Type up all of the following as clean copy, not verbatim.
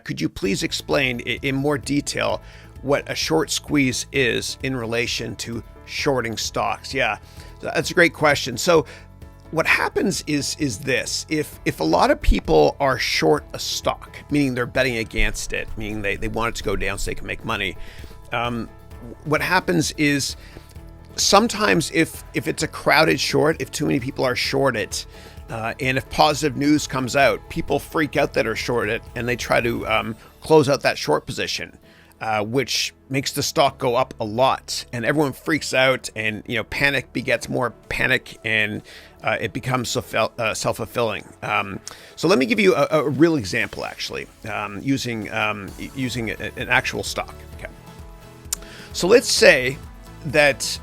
Could you please explain in more detail what a short squeeze is in relation to shorting stocks? Yeah, that's a great question. So what happens is this: if a lot of people are short a stock, meaning they're betting against it, meaning they want it to go down so they can make money, what happens is sometimes if it's a crowded short, if too many people are short it, and if positive news comes out, people freak out that are short it, and they try to close out that short position, which makes the stock go up a lot, and everyone freaks out, and panic begets more panic, and it becomes self-fulfilling. So let me give you a real example, actually, using an actual stock. Okay. So let's say that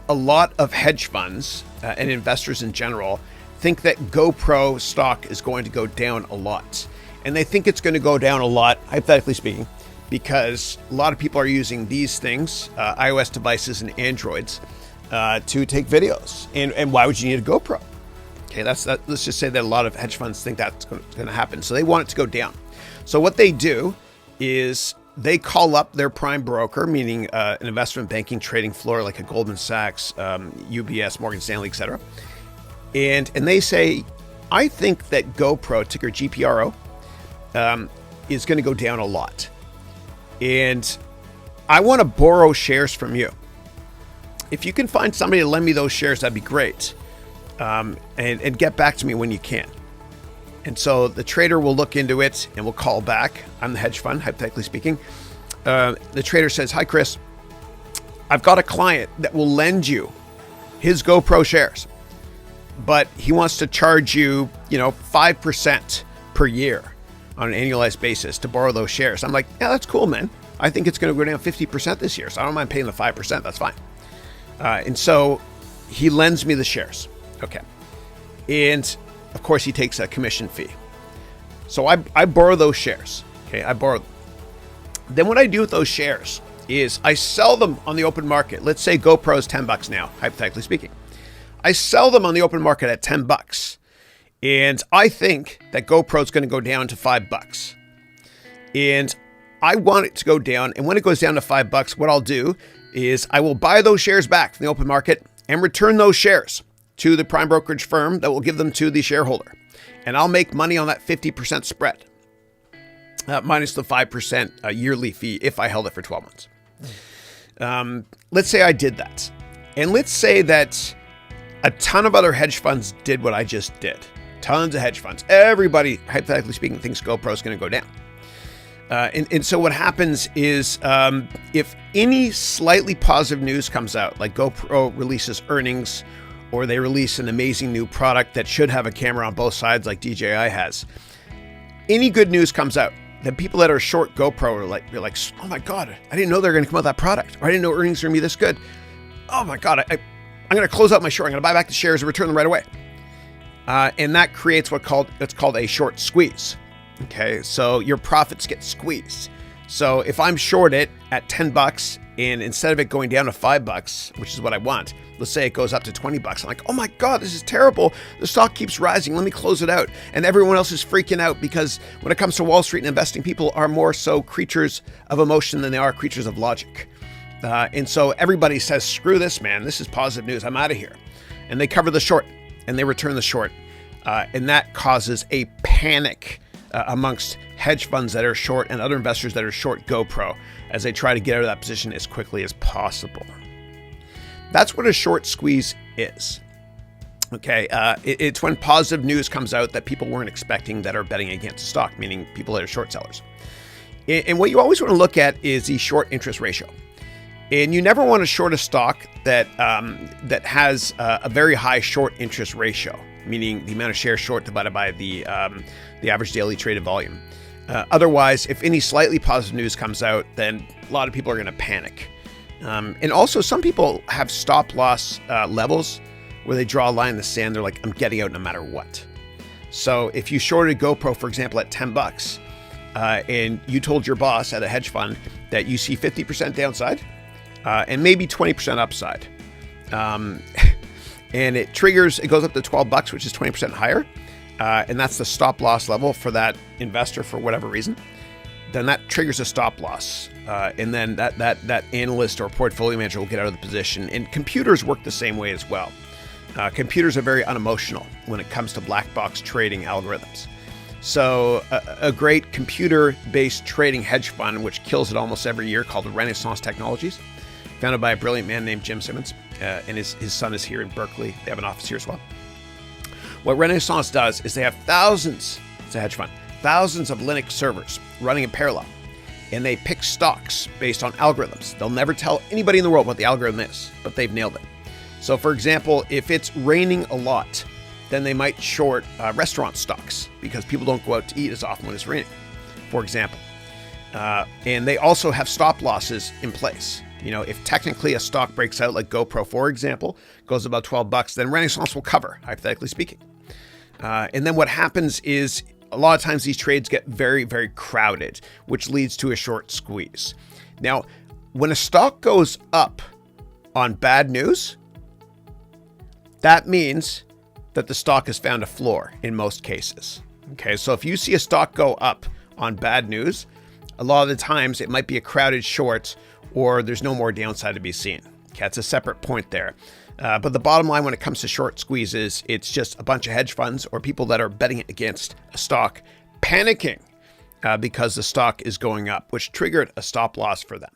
a lot of hedge funds and investors in general think that GoPro stock is going to go down a lot. And they think it's going to go down a lot, hypothetically speaking, because a lot of people are using these things, iOS devices and Androids, to take videos. And why would you need a GoPro? Okay, let's just say that a lot of hedge funds think that's going to happen. So they want it to go down. So what they do is they call up their prime broker, meaning an investment banking trading floor like a Goldman Sachs, UBS, Morgan Stanley, etc. And they say, I think that GoPro, ticker GPRO, is going to go down a lot. And I want to borrow shares from you. If you can find somebody to lend me those shares, that'd be great. And get back to me when you can. And so the trader will look into it and will call back. I'm the hedge fund, hypothetically speaking. The trader says, hi, Chris. I've got a client that will lend you his GoPro shares, but he wants to charge you, 5% per year on an annualized basis to borrow those shares. I'm like, yeah, that's cool, man. I think it's going to go down 50% this year, so I don't mind paying the 5%. That's fine. And so he lends me the shares. Okay. And of course, he takes a commission fee. So I borrow those shares. Okay, I borrow them. Then what I do with those shares is I sell them on the open market. Let's say GoPro is $10 now, hypothetically speaking. I sell them on the open market at $10. And I think that GoPro is going to go down to $5. And I want it to go down. And when it goes down to $5, what I'll do is I will buy those shares back from the open market and return those shares to the prime brokerage firm that will give them to the shareholder. And I'll make money on that 50% spread, minus the 5% yearly fee if I held it for 12 months. Let's say I did that. And let's say that a ton of other hedge funds did what I just did. Tons of hedge funds. Everybody, hypothetically speaking, thinks GoPro is going to go down. And so what happens is if any slightly positive news comes out, like GoPro releases earnings, or they release an amazing new product that should have a camera on both sides like DJI has, any good news comes out, the people that are short GoPro are like, oh my God, I didn't know they were going to come out with that product. Or I didn't know earnings were going to be this good. Oh my God, I'm going to close out my short. I'm going to buy back the shares and return them right away. And that creates what's called a short squeeze. Okay, so your profits get squeezed. So if I'm short it at $10 and instead of it going down to $5, which is what I want, let's say it goes up to $20. I'm like, oh my God, this is terrible. The stock keeps rising. Let me close it out. And everyone else is freaking out because when it comes to Wall Street and investing, people are more so creatures of emotion than they are creatures of logic. And so everybody says, screw this, man. This is positive news. I'm out of here. And they cover the short and they return the short. And that causes a panic amongst hedge funds that are short and other investors that are short GoPro as they try to get out of that position as quickly as possible. That's what a short squeeze is. Okay, it's when positive news comes out that people weren't expecting that are betting against a stock, meaning people that are short sellers. And what you always want to look at is the short interest ratio. And you never want to short a stock that has a very high short interest ratio, meaning the amount of shares short divided by the average daily traded volume. Otherwise, if any slightly positive news comes out, then a lot of people are going to panic. And also, some people have stop loss levels where they draw a line in the sand. They're like, I'm getting out no matter what. So if you shorted GoPro, for example, at $10, and you told your boss at a hedge fund that you see 50% downside and maybe 20% upside, and it goes up to $12, which is 20% higher, and that's the stop loss level for that investor for whatever reason, then that triggers a stop loss. And then that analyst or portfolio manager will get out of the position. And computers work the same way as well. Computers are very unemotional when it comes to black box trading algorithms. So a great computer-based trading hedge fund, which kills it almost every year, called Renaissance Technologies, founded by a brilliant man named Jim Simmons, and his son is here in Berkeley. They have an office here as well. What Renaissance does is they have thousands, it's a hedge fund, thousands of Linux servers running in parallel, and they pick stocks based on algorithms. They'll never tell anybody in the world what the algorithm is, but they've nailed it. So for example, if it's raining a lot, then they might short restaurant stocks because people don't go out to eat as often when it's raining, for example. And they also have stop losses in place. You know, if technically a stock breaks out, like GoPro, for example, goes about $12, then Renaissance will cover, hypothetically speaking. And then what happens is a lot of times these trades get very, very crowded, which leads to a short squeeze. Now, when a stock goes up on bad news, that means that the stock has found a floor in most cases. Okay, so if you see a stock go up on bad news, a lot of the times it might be a crowded short or there's no more downside to be seen. Okay, that's a separate point there. But the bottom line when it comes to short squeezes, it's just a bunch of hedge funds or people that are betting against a stock panicking because the stock is going up, which triggered a stop loss for them.